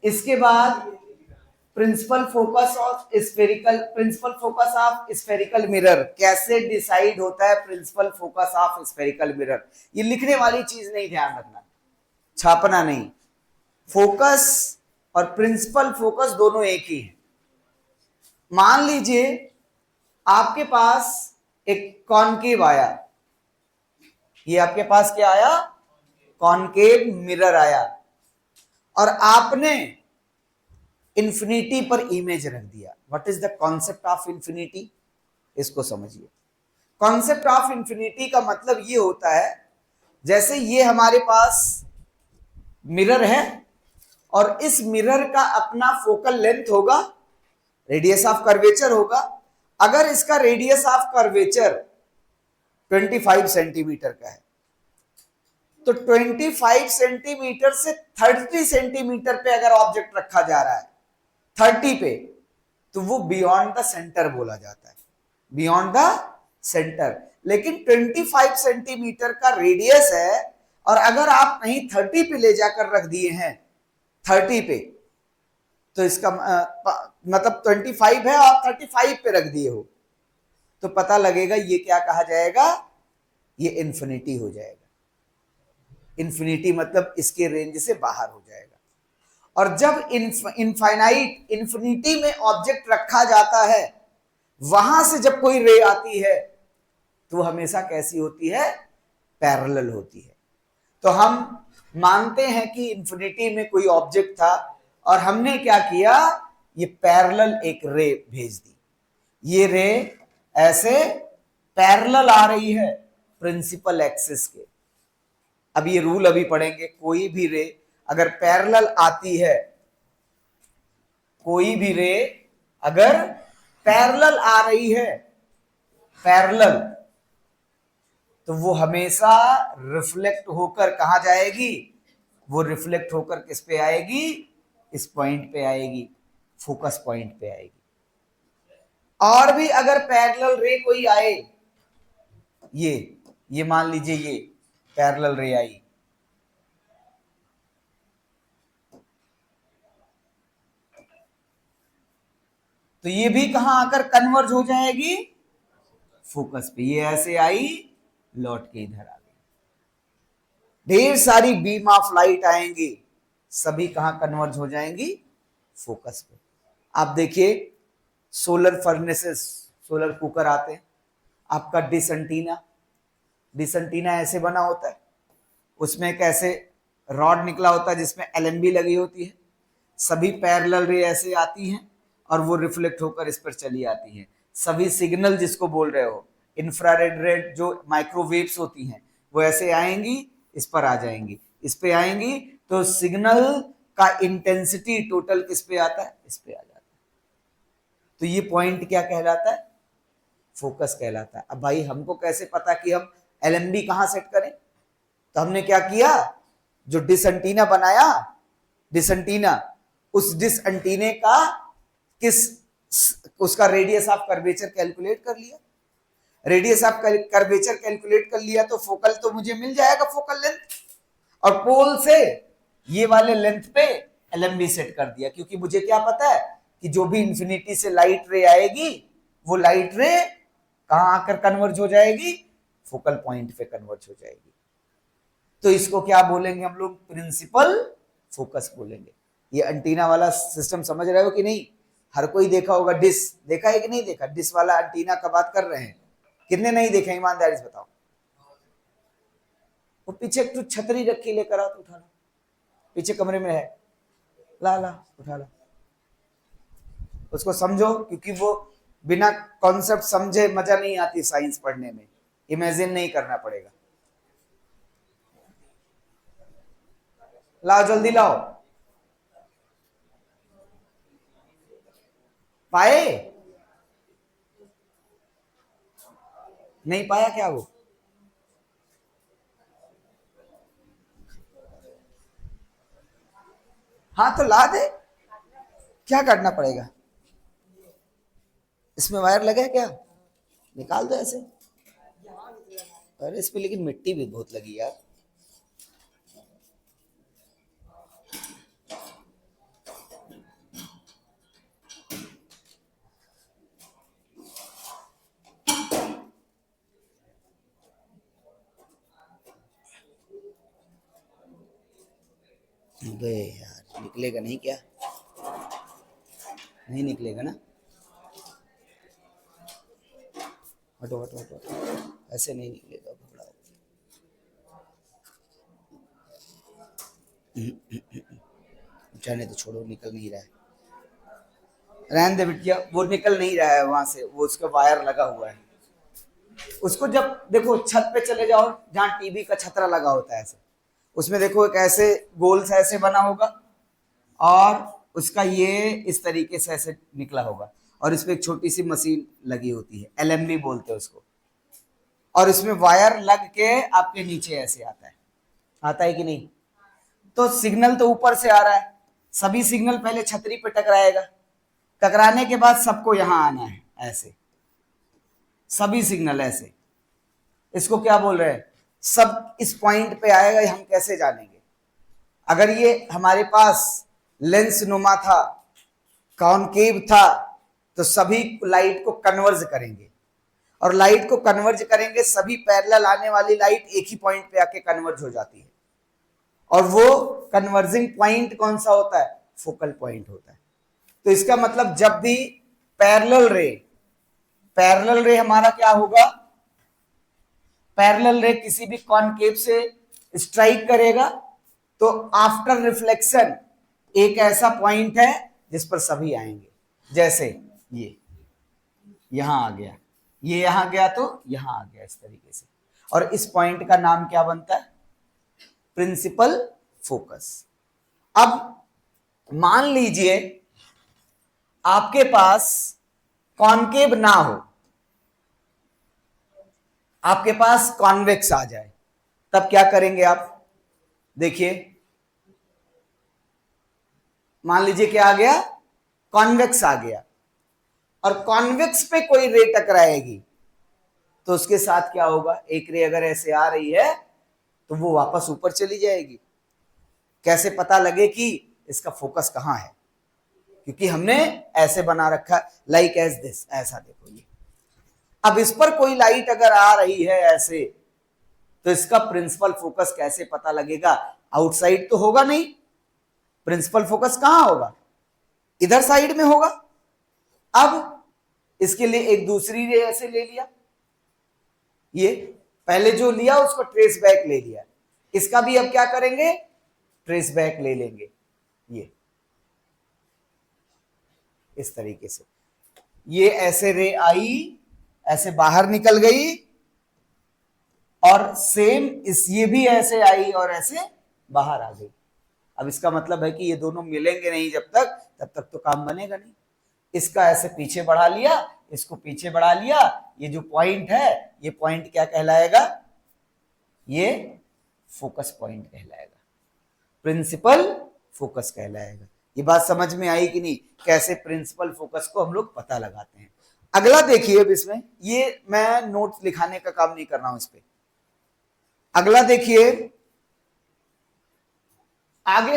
इसके बाद principal focus of spherical mirror. कैसे डिसाइड होता है principal focus of spherical mirror? ये लिखने वाली चीज नहीं, ध्यान रखना, छापना नहीं। फोकस और प्रिंसिपल फोकस दोनों एक ही है। मान लीजिए आपके पास एक कॉनकेव आया, ये आपके पास क्या आया? कॉनकेव मिरर आया, और आपने इंफिनिटी पर इमेज रख दिया। What is the concept of infinity? इसको समझिए। कॉन्सेप्ट ऑफ इंफिनिटी का मतलब ये होता है, जैसे ये हमारे पास मिरर है और इस मिरर का अपना फोकल लेंथ होगा, रेडियस ऑफ कर्वेचर होगा। अगर इसका रेडियस ऑफ कर्वेचर 25 सेंटीमीटर का है, तो 25 सेंटीमीटर से 30 सेंटीमीटर पे अगर ऑब्जेक्ट रखा जा रहा है 30 पे, तो वो बियॉन्ड द सेंटर बोला जाता है, बियॉन्ड द सेंटर। लेकिन 25 सेंटीमीटर का रेडियस है, और अगर आप कहीं 30 पे ले जाकर रख दिए हैं 30 पे, तो इसका मतलब 25 है और 35 पे रख दिए हो, तो पता लगेगा ये क्या कहा जाएगा? ये इंफिनिटी हो जाएगा। इंफिनिटी मतलब इसके रेंज से बाहर हो जाएगा। और जब इनफाइनाइट इंफिनिटी में ऑब्जेक्ट रखा जाता है, वहां से जब कोई रे आती है तो हमेशा कैसी होती है? पैरेलल होती है। तो हम मानते हैं कि इंफिनिटी में कोई ऑब्जेक्ट था और हमने क्या किया? ये पैरेलल एक रे भेज दी। ये रे ऐसे पैरेलल आ रही है प्रिंसिपल एक्सिस के। अब ये रूल अभी पढ़ेंगे। कोई भी रे अगर पैरेलल आती है, कोई भी रे अगर पैरेलल आ रही है, पैरेलल, तो वो हमेशा रिफ्लेक्ट होकर कहां जाएगी? वो रिफ्लेक्ट होकर किस पे आएगी? इस पॉइंट पे आएगी, फोकस पॉइंट पे आएगी। और भी अगर पैरेलल रे कोई आए, ये मान लीजिए ये पैरेलल रे आई, तो ये भी कहां आकर कन्वर्ज हो जाएगी? फोकस पे। ये ऐसे आई, लौट के इधर आ गई। ढेर सारी बीम ऑफ लाइट आएंगी, सभी कहां कन्वर्ज हो जाएंगी? फोकस पे। आप देखिए, सोलर फर्नेसेस, सोलर कुकर आते हैं, आपका डिश एंटीना, डिश एंटीना ऐसे बना होता है, उसमें एक ऐसे रॉड निकला होता है जिसमें एलएनबी लगी होती है। सभी पैरेलल रे ऐसे आती हैं और वो रिफ्लेक्ट होकर इस पर चली आती हैं। सभी सिग्नल जिसको बोल रहे हो, इंफ्रारेड रेड जो माइक्रोवेव्स होती हैं, वो ऐसे आएंगी, इस पर आ जाएंगी, इस पे आएंगी, तो सिग्नल का इंटेंसिटी टोटल किस पे आता है? इस पे आ जाता है। तो ये पॉइंट क्या कहलाता है? फोकस कहलाता है। अब भाई हमको कैसे पता कि हम एलएनबी कहां सेट करें? तो हमने क्या किया? जो डिश एंटीना बनाया, डिश एंटीना, उस डिश एंटीने का उसका रेडियस ऑफ कर्वेचर कैलकुलेट कर लिया। रेडियस ऑफ कर्वेचर कैलकुलेट कर लिया तो फोकल तो मुझे मिल जाएगा, फोकल लेंथ, और पोल से ये वाले लेंथ पे एलएमबी सेट कर दिया। क्योंकि मुझे क्या पता है कि जो भी इंफिनिटी से लाइट रे आएगी, वो लाइट रे कहां आकर कन्वर्ज हो जाएगी? फोकल पॉइंट पे कन्वर्ज हो जाएगी। तो इसको क्या बोलेंगे हम लोग? प्रिंसिपल फोकस बोलेंगे। ये एंटीना वाला सिस्टम समझ रहे हो कि नहीं? हर कोई देखा होगा डिश, देखा है कि नहीं देखा? डिश वाला एंटीना का बात कर रहे हैं, कितने नहीं देखे? ईमानदारी से बताओ। वो पीछे एक छतरी रखी, लेकर आओ तो उठा लो, पीछे कमरे में है, ला ला उठा लो, उसको समझो। क्योंकि वो बिना कॉन्सेप्ट समझे मजा नहीं आती साइंस पढ़ने में, इमेजिन नहीं करना पड़ेगा। लाओ जल्दी लाओ। पाए? नहीं पाया क्या? वो हाँ तो ला दे, क्या करना पड़ेगा? इसमें वायर लगा है क्या? निकाल दो ऐसे। अरे इस पे लेकिन मिट्टी भी बहुत लगी यार। गए यार, निकलेगा नहीं क्या? नहीं निकलेगा ना? हटो हटो हटो हटो, ऐसे नहीं निकलेगा, घबराओ। जाने तो, छोड़ो, निकल नहीं रहा है। रहने दे बिटिया, वो निकल नहीं रहा है वहां से, वो उसका वायर लगा हुआ है। उसको जब देखो छत पे चले जाओ, जहाँ टीवी का छतरा लगा होता है ऐसे, उसमें देखो एक ऐसे गोल से ऐसे बना होगा, और उसका ये इस तरीके से ऐसे निकला होगा, और इसमें एक छोटी सी मशीन लगी होती है, एलएमबी बोलते हैं उसको, और इसमें वायर लग के आपके नीचे ऐसे आता है कि नहीं? तो सिग्नल तो ऊपर से आ रहा है, सभी सिग्नल पहले छतरी पे टकराएगा, टकराने के बाद सबको यहां आना है ऐसे, सभी सिग्नल ऐसे, इसको क्या बोल रहे हैं? सब इस पॉइंट पे आएगा, हम कैसे जानेंगे? अगर ये हमारे पास लेंस नुमा था, कॉनकेव था, तो सभी लाइट को कन्वर्ज करेंगे, और लाइट को कन्वर्ज करेंगे, सभी पैरेलल आने वाली लाइट एक ही पॉइंट पे आके कन्वर्ज हो जाती है, और वो कन्वर्जिंग पॉइंट कौन सा होता है? फोकल पॉइंट होता है। तो इसका मतलब जब भी पैरेलल रे हमारा क्या होगा? पैरेलल रे किसी भी कॉनकेव से स्ट्राइक करेगा, तो आफ्टर रिफ्लेक्शन एक ऐसा पॉइंट है जिस पर सभी आएंगे, जैसे ये यहां आ गया, ये यहां गया, तो यहां आ गया, इस तरीके से, और इस पॉइंट का नाम क्या बनता है? Principal focus. अब मान लीजिए आपके पास कॉनकेव ना हो, आपके पास कॉन्वेक्स आ जाए, तब क्या करेंगे आप? देखिए, मान लीजिए क्या आ गया? कॉन्वेक्स आ गया, और कॉन्वेक्स पे कोई रे टकराएगी, तो उसके साथ क्या होगा? एक रे अगर ऐसे आ रही है तो वो वापस ऊपर चली जाएगी। कैसे पता लगे कि इसका फोकस कहां है? क्योंकि हमने ऐसे बना रखा, लाइक एज दिस, ऐसा देखो ये। अब इस पर कोई लाइट अगर आ रही है ऐसे, तो इसका प्रिंसिपल फोकस कैसे पता लगेगा? आउटसाइड तो होगा नहीं, प्रिंसिपल फोकस कहां होगा? इधर साइड में होगा। अब इसके लिए एक दूसरी रे ऐसे ले लिया, ये पहले जो लिया उसको ट्रेस बैक ले लिया, इसका भी अब क्या करेंगे? ट्रेस बैक ले लेंगे, ये इस तरीके से, ये ऐसे रे आई, ऐसे बाहर निकल गई, और सेम ये भी ऐसे आई और ऐसे बाहर आ गई। अब इसका मतलब है कि ये दोनों मिलेंगे नहीं जब तक, तब तक तो काम बनेगा नहीं। इसका ऐसे पीछे बढ़ा लिया, इसको पीछे बढ़ा लिया, ये जो पॉइंट है, ये पॉइंट क्या कहलाएगा? ये फोकस पॉइंट कहलाएगा, प्रिंसिपल फोकस कहलाएगा। ये बात समझ में आई कि नहीं? कैसे प्रिंसिपल फोकस को हम लोग पता लगाते हैं। अगला देखिए, अब इसमें ये मैं नोट्स लिखाने का काम नहीं कर रहा हूं इस पे। अगला देखिए, आगे